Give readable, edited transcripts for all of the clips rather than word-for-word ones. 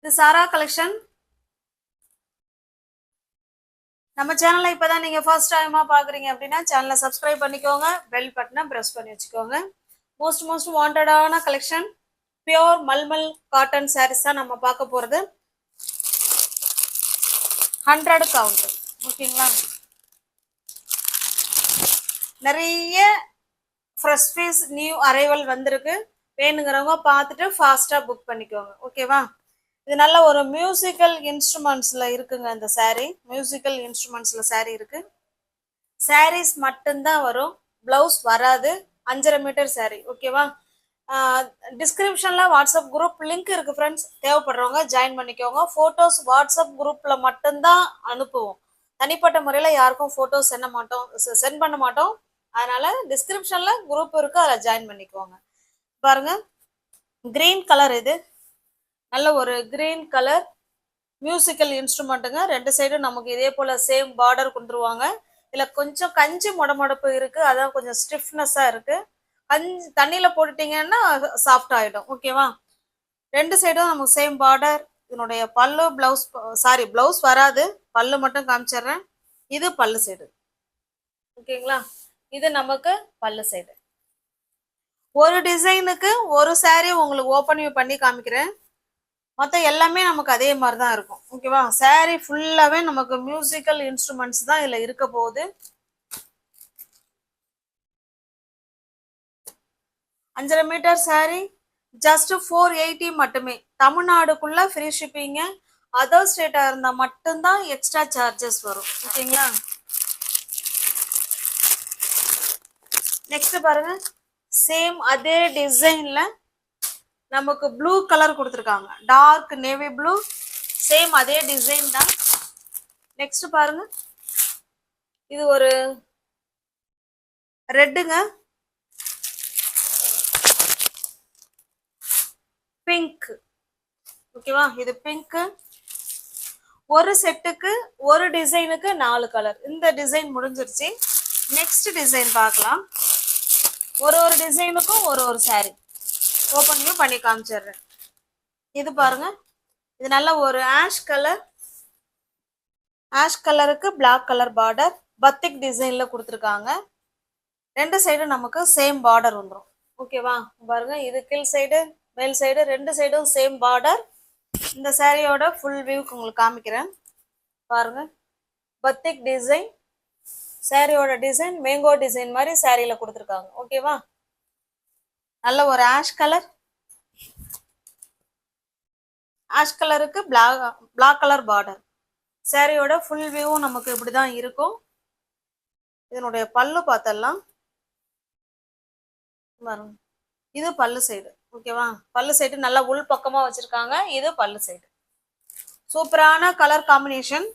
இது சாரா கலெக்ஷன். நம்ம சேனலை இப்பதான் நீங்க ஃபர்ஸ்ட் டைமா பாக்குறீங்க அப்படின்னா சேனலை சப்ஸ்கிரைப் பண்ணிக்கோங்க, பெல் பட்டனை பிரஸ் பண்ணி வச்சுக்கோங்க. மோஸ்ட் வாண்டடான கலெக்ஷன் பியோர் மல்மல் காட்டன் சாரீஸ் தான் நம்ம பார்க்க போறது. 100 கவுண்ட். ஓகேங்களா? நிறைய ஃப்ரெஷ் பீஸ் நியூ அரைவல் வந்திருக்கு. வேணுங்கிறவங்க பார்த்துட்டு ஃபாஸ்டா புக் பண்ணிக்கோங்க. ஓகேவா? இது நல்ல ஒரு மியூசிக்கல் இன்ஸ்ட்ருமெண்ட்ஸ்ல இருக்குங்க. இந்த saree மியூசிக்கல் இன்ஸ்ட்ருமெண்ட்ஸ்ல saree இருக்கு. சாரீஸ் மட்டும்தான் வரும், பிளவுஸ் வராது. 5.5 மீட்டர் saree. ஓகேவா? டிஸ்கிரிப்ஷன்ல வாட்ஸ்அப் குரூப் லிங்க் இருக்கு ஃப்ரெண்ட்ஸ். தேவைப்படுறவங்க ஜாயின் பண்ணிக்கோங்க. போட்டோஸ் வாட்ஸ்அப் குரூப்ல மட்டும்தான் அனுப்புவோம். தனிப்பட்ட முறையில யாருக்கும் போட்டோஸ் சென்ட் பண்ண மாட்டோம். அதனால டிஸ்கிரிப்ஷன்ல குரூப் இருக்கு, அதில் ஜாயின் பண்ணிக்கோங்க. பாருங்க, கிரீன் கலர். இது நல்ல ஒரு கிரீன் கலர் மியூசிக்கல் இன்ஸ்ட்ருமெண்ட்டுங்க. ரெண்டு சைடும் நமக்கு இதே போல சேம் பார்டர் கொண்டுருவாங்க. இதுல கொஞ்சம் கஞ்சி மொடமொடப்பு இருக்கு, அதான் கொஞ்சம் ஸ்டிஃப்னஸா இருக்கு. தண்ணியில போட்டுட்டீங்கன்னா சாஃப்ட் ஆயிடும். ஓகேவா? ரெண்டு சைடும் நமக்கு சேம் பார்டர். இதனுடைய பல்லு பிளவுஸ், பிளவுஸ் வராது, பல்லு மட்டும் காமிச்சிடுறேன். இது பல்லு சைடு. ஓகேங்களா? இது நமக்கு பல்லு சைடு. ஒரு டிசைனுக்கு ஒரு saree உங்களுக்கு ஓப்பன் பண்ணி காமிக்கிறேன். மொத்தம் எல்லாமே நமக்கு அதே மாதிரி தான் இருக்கும். ஓகேவா? saree ஃபுல்லாவே நமக்கு மியூசிக்கல் இன்ஸ்ட்ருமெண்ட்ஸ் தான் இதுல இருக்க போகுது. 5.5 மீட்டர் saree ஜஸ்ட் 480 மட்டுமே. தமிழ்நாடுக்குள்ள ஃப்ரீ ஷிப்பிங்க. அதர் ஸ்டேட்டா இருந்தா மட்டும்தான் எக்ஸ்ட்ரா சார்ஜஸ் வரும். ஓகேங்களா? நெக்ஸ்ட் பாருங்க, சேம் அதே டிசைன்ல நமக்கு ப்ளூ கலர் கொடுத்துருக்காங்க, டார்க் நேவி ப்ளூ. சேம் அதே டிசைன் தான். நெக்ஸ்ட் பாருங்க, இது ஒரு ரெட்டுங்க, பிங்க். ஓகேவா? இது பிங்க். ஒரு செட்டுக்கு ஒரு டிசைனுக்கு 4 கலர். இந்த டிசைன் முடிஞ்சிருச்சு. நெக்ஸ்ட் டிசைன் பார்க்கலாம். ஒரு டிசைனுக்கும் ஒரு saree ஓப்பன் பண்ணி காமிச்சிடுறேன். இது பாருங்க, இது நல்ல ஒரு ஆஷ் கலர். ஆஷ் கலருக்கு பிளாக் கலர் பார்டர் பத்திக் டிசைன்ல கொடுத்துருக்காங்க. ரெண்டு சைடும் நமக்கு சேம் பார்டர் வந்துடும். ஓகேவா? பாருங்க, இது கீழ் சைடு மேல் சைடு ரெண்டு சைடும் சேம் பார்டர். இந்த சாரியோட ஃபுல் வியூக்கு உங்களுக்கு காமிக்கிறேன். பாருங்க, பத்திக் டிசைன். சாரியோட டிசைன் மேங்கோ டிசைன் மாதிரி சாரியில கொடுத்துருக்காங்க. ஓகேவா? நல்ல ஒரு ஆஷ் கலர். ஆஷ் கலருக்கு பிளாக் கலர் பார்டர். சாரியோட ஃபுல் வியூவும் நமக்கு இப்படிதான் இருக்கும். இதனுடைய பல்லு பார்த்தலாம். இது பல்லு சைடு. ஓகேவா? பல்லு சைடு நல்லா உள் பக்கமா வச்சிருக்காங்க. இது பல்லு சைடு. சூப்பரான கலர் காம்பினேஷன்.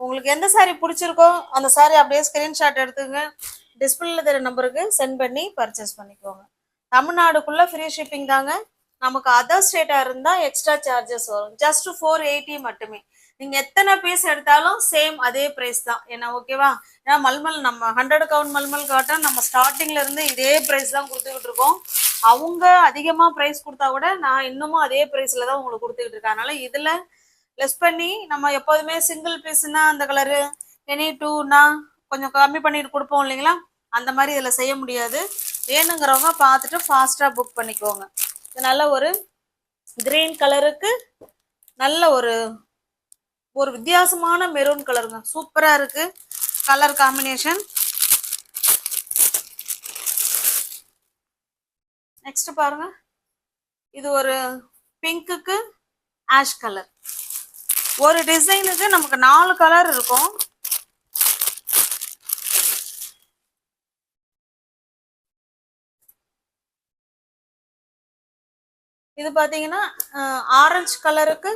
உங்களுக்கு எந்த saree பிடிச்சிருக்கோ அந்த saree அப்படியே ஸ்கிரீன்ஷாட் எடுத்துங்க, டிஸ்பிளேல தெரிய நம்பருக்கு சென்ட் பண்ணி பர்ச்சேஸ் பண்ணிக்கோங்க. தமிழ்நாடுக்குள்ள ஃப்ரீ ஷிப்பிங் தாங்க. நமக்கு அதர் ஸ்டேட்டா இருந்தா எக்ஸ்ட்ரா சார்ஜஸ் வரும். ஜஸ்ட் 480 மட்டுமே. நீங்க எத்தனை பீஸ் எடுத்தாலும் சேம் அதே பிரைஸ் தான். ஏன்னா ஓகேவா? ஏன்னா மல்மல் நம்ம 100 கவுண்ட் மல்மல் காட்டன் நம்ம ஸ்டார்டிங்ல இருந்து இதே பிரைஸ் தான் கொடுத்துக்கிட்டு இருக்கோம். அவங்க அதிகமா பிரைஸ் கொடுத்தா கூட நான் இன்னமும் அதே பிரைஸ்ல தான் உங்களுக்கு கொடுத்துக்கிட்டு இருக்கேன். அதனால இதுல லெஸ் பண்ணி நம்ம எப்போதுமே சிங்கிள் பீஸ்னா அந்த கலரு, எனி டூனா கொஞ்சம் கம்மி பண்ணிட்டு கொடுப்போம் இல்லைங்களா? அந்த மாதிரி இதில் செய்ய முடியாது. வேணுங்கிறவங்க பார்த்துட்டு ஃபாஸ்ட்டாக புக் பண்ணிக்கோங்க. இது நல்ல ஒரு கிரீன் கலருக்கு நல்ல ஒரு வித்தியாசமான மெரூன் கலருங்க. சூப்பராக இருக்கு கலர் காம்பினேஷன். நெக்ஸ்ட் பாருங்க, இது ஒரு பிங்க்குக்கு ஆஷ் கலர். ஒரு டிசைனுக்கு நமக்கு 4 கலர் இருக்கும். இது பாத்தீங்கன்னா ஆரஞ்சு கலருக்கு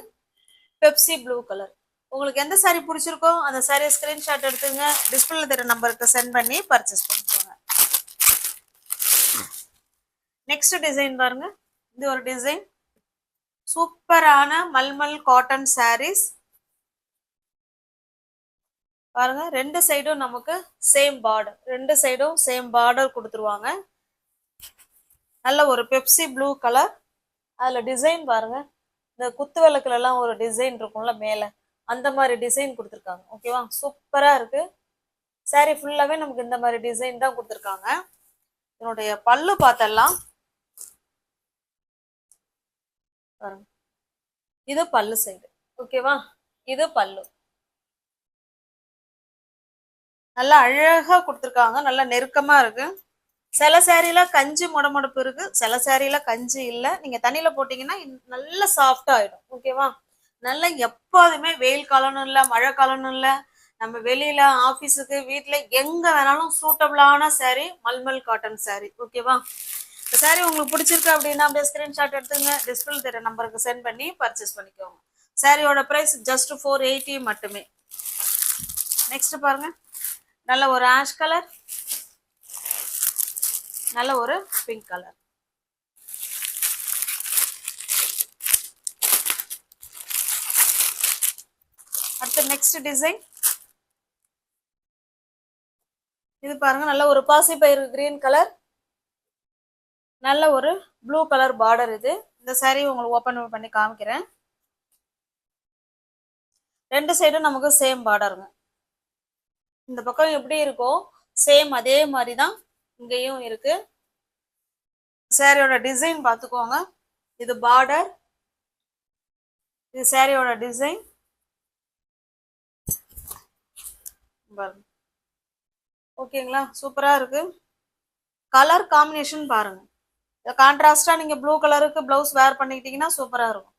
பெப்சி ப்ளூ கலர். உங்களுக்கு எந்த saree பிடிச்சிருக்கோ அந்த saree ஸ்கிரீன்ஷாட் எடுத்துங்க, டிஸ்பிளேல தெரிய நம்பருக்கு சென்ட் பண்ணி பர்ச்சேஸ் பண்ணிக்கோங்க. நெக்ஸ்ட் டிசைன் பாருங்க, இது ஒரு டிசைன். சூப்பரான மல்மல் காட்டன் sarees. பாருங்க, ரெண்டு சைடும் நமக்கு சேம் பார்டர். ரெண்டு சைடும் சேம் பார்டர் கொடுத்துருவாங்க. நல்ல ஒரு பெப்சி ப்ளூ கலர். அதுல டிசைன் பாருங்க, இந்த குத்து விளக்குல எல்லாம் ஒரு டிசைன் இருக்கும்ல மேல, அந்த மாதிரி டிசைன் கொடுத்துருக்காங்க. ஓகேவா, சூப்பரா இருக்கு. saree ஃபுல்லாவே நமக்கு இந்த மாதிரி டிசைன் தான் கொடுத்துருக்காங்க. இதனுடைய பல்லு பார்த்தலாம். இது பல்லு சைடு. ஓகேவா, இது பல்லு. நல்லா அழகா கொடுத்துருக்காங்க, நல்லா நெருக்கமா இருக்கு. சில சேரீல கஞ்சி முடமுடப்பு இருக்கு, சில சேரீல கஞ்சி இல்லை. நீங்க தண்ணியில போட்டீங்கன்னா நல்லா சாஃப்டா ஆயிடும். ஓகேவா, நல்லா எப்போதுமே வெயில் காலம்னு இல்லை, மழை காலம்னு இல்லை, நம்ம வெளியில ஆபீஸுக்கு வீட்டுல எங்க வேணாலும் சூட்டபிளான saree மல்மல் காட்டன் saree. ஓகேவா, இந்த saree உங்களுக்கு பிடிச்சிருக்கு அப்படின்னா அப்படியே ஸ்கிரீன்ஷாட் எடுத்துங்க, டிஸ்பிளே தெரிய நம்பருக்கு சென்ட் பண்ணி பர்ச்சேஸ் பண்ணிக்கோங்க. சாரியோட பிரைஸ் ஜஸ்ட் 480 மட்டுமே. நெக்ஸ்ட் பாருங்க, நல்ல ஒரு ஆஷ் கலர், நல்ல ஒரு பிங்க் கலர். அடுத்து நெக்ஸ்ட் டிசைன் இது பாருங்க, நல்ல ஒரு பாசிப்பயிறு கிரீன் கலர், நல்ல ஒரு ப்ளூ கலர் பார்டர். இது இந்த saree உங்களுக்கு ஓபன் பண்ணி காமிக்கிறேன். ரெண்டு சைடும் நமக்கு சேம் பார்டருங்க. இந்த பக்கம் எப்படி இருக்கோ சேம் அதே மாதிரி தான் இங்கேயும் இருக்கு. சாரியோட டிசைன் பார்த்துக்கோங்க. இது பார்டர், இது சாரியோட டிசைன். ஓகேங்களா, சூப்பரா இருக்கு. கலர் காம்பினேஷன் பாருங்க, கான்ட்ராஸ்டா நீங்க ப்ளூ கலருக்கு பிளவுஸ் வேர் பண்ணிக்கிட்டீங்கன்னா சூப்பரா இருக்கும்.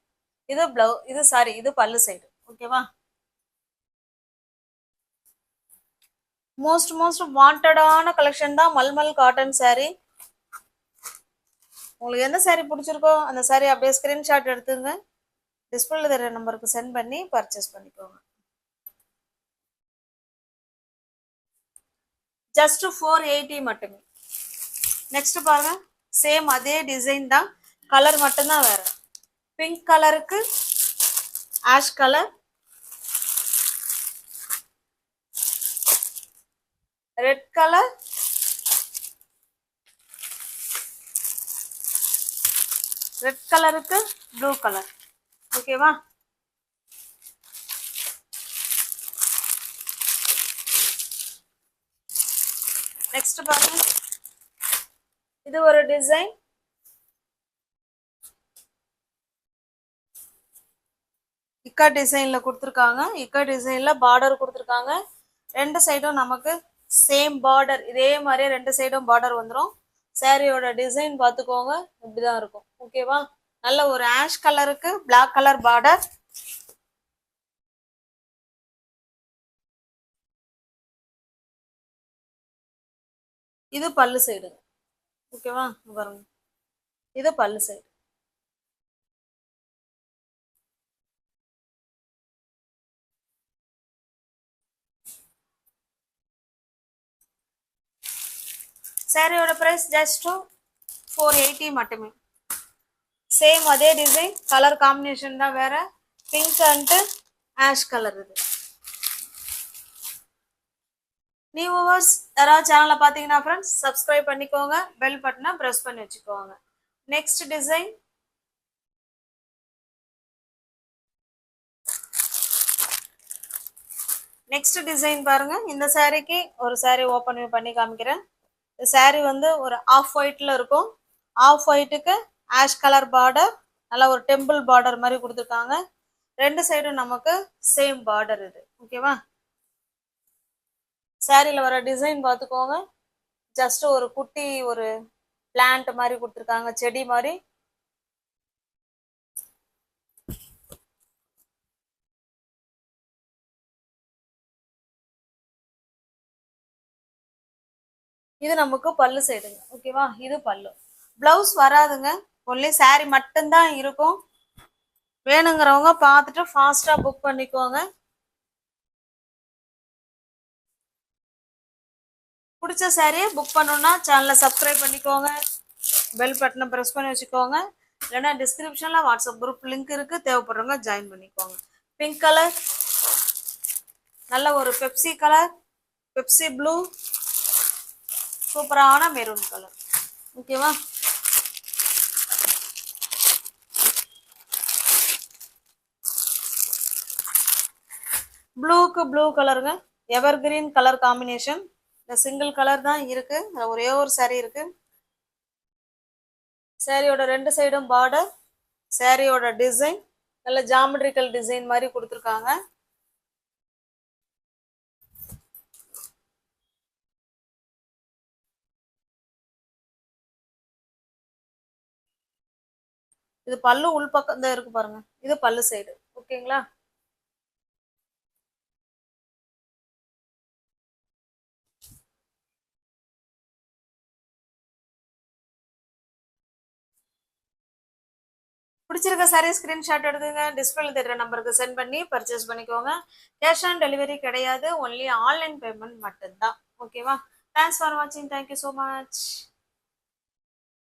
இது சாரி, இது பல்லு சைடு. ஓகேவா, மோஸ்ட் வாண்டடான கலெக்ஷன் தான் மல்மல் காட்டன் saree. உங்களுக்கு எந்த saree பிடிச்சிருக்கோ அந்த saree அப்படியே ஸ்கிரீன்ஷாட் எடுத்துங்க, டிஸ்பிளேல தெரிய நம்பருக்கு சென்ட் பண்ணி பர்ச்சேஸ் பண்ணிக்கோங்க. ஜஸ்ட் 480 மட்டுமே. நெக்ஸ்ட் பாருங்க, சேம் அதே டிசைன் தான், கலர் மட்டும்தான் வேற. பிங்க் கலருக்கு ash colour, red colour, red கலருக்கு ப்ளூ கலர். ஓகேவா, நெக்ஸ்ட் பாருங்க, இது ஒரு டிசைன். இக்கா டிசைன்ல கொடுத்துருக்காங்க, இக்கா டிசைன்ல பார்டர் கொடுத்துருக்காங்க. ரெண்டு சைடும் நமக்கு சேம் பார்டர், இதே மாதிரியே ரெண்டு சைடும் பார்டர் வந்துடும். சாரியோட டிசைன் பார்த்துக்கோங்க, இப்படிதான் இருக்கும். ஓகேவா, நல்ல ஒரு ஆஷ் கலருக்கு பிளாக் கலர் பார்டர். இது பல்லு சைடு. ஓகேவா, பாருங்க, இது பல்லு சைடு. சாரியோட பிரைஸ் ஜஸ்ட் 480 மட்டுமே. சேம் அதே டிசைன், கலர் காம்பினேஷன் தான் வேற, பிங்க் அண்ட் ஆஷ் கலர். இது நியூ வியூவர்ஸ் யாராவது சேனலை பார்த்தீங்கன்னா ஃப்ரெண்ட்ஸ் சப்ஸ்கிரைப் பண்ணிக்கோங்க, பெல் பட்டனை ப்ரெஸ் பண்ணி வச்சுக்கோங்க. நெக்ஸ்ட் டிசைன், நெக்ஸ்ட் டிசைன் பாருங்க. இந்த சாரீக்கு ஒரு saree ஓப்பன் பண்ணி காமிக்கிறேன். இந்த saree வந்து ஒரு ஆஃப் ஒயிட்ல இருக்கும். ஆஃப் ஒயிட்டுக்கு ஆஷ் கலர் பார்டர், நல்லா ஒரு டெம்பிள் பார்டர் மாதிரி கொடுத்துருக்காங்க. ரெண்டு சைடும் நமக்கு சேம் பார்டர். இது ஓகேவா, சாரியில வர டிசைன் பார்த்துக்கோங்க. ஜஸ்ட் ஒரு குட்டி ஒரு பிளான்ட் மாதிரி கொடுத்துருக்காங்க, செடி மாதிரி. இது நமக்கு பல்லு சைடுங்க. ஓகேவா, இது பல்லு. பிளவுஸ் வராதுங்க, ஒன்லி saree மட்டும்தான் இருக்கும். வேணுங்கிறவங்க பார்த்துட்டு ஃபாஸ்டா புக் பண்ணிக்கோங்க. பிடிச்ச சாரியை புக் பண்ணணும்னா சேனலை சப்ஸ்கிரைப் பண்ணிக்கோங்க, பெல் பட்டனை ப்ரெஸ் பண்ணி வச்சுக்கோங்க. இல்லைன்னா டிஸ்கிரிப்ஷன்ல வாட்ஸ்அப் குரூப் லிங்க் இருக்கு, தேவைப்படுறவங்க ஜாயின் பண்ணிக்கோங்க. பிங்க் கலர், நல்ல ஒரு பெப்சி கலர், பெப்சி ப்ளூ, சூப்பரான மெரூன் கலர். ஓகேவா, ப்ளூக்கு ப்ளூ கலருங்க, எவர் கிரீன் கலர் காம்பினேஷன். இந்த சிங்கிள் கலர் தான் இருக்கு, அதுல ஒரே ஒரு saree இருக்கு. சாரியோட ரெண்டு சைடும் பார்டர், சாரியோட டிசைன் நல்ல ஜாமெட்ரிக்கல் டிசைன் மாதிரி கொடுத்துருக்காங்க. இது பல்லு உள் பக்கம் தான் இருக்கு பாருங்க, இது பல்லு சைடு. ஓகேங்களா? பிடிச்சிருக்க சாரி ஸ்கிரீன்ஷாட் எடுத்துங்க, டிஸ்பிளேல தெரியுற நம்பருக்கு சென்ட் பண்ணி பர்ச்சேஸ் பண்ணிக்கோங்க. கேஷ் ஆன் டெலிவரி கிடையாது, ஒன்லி ஆன்லைன் பேமெண்ட் மட்டும்தான். ஓகேவா? தேங்க்ஸ் ஃபார் வாட்சிங். Thank you so much.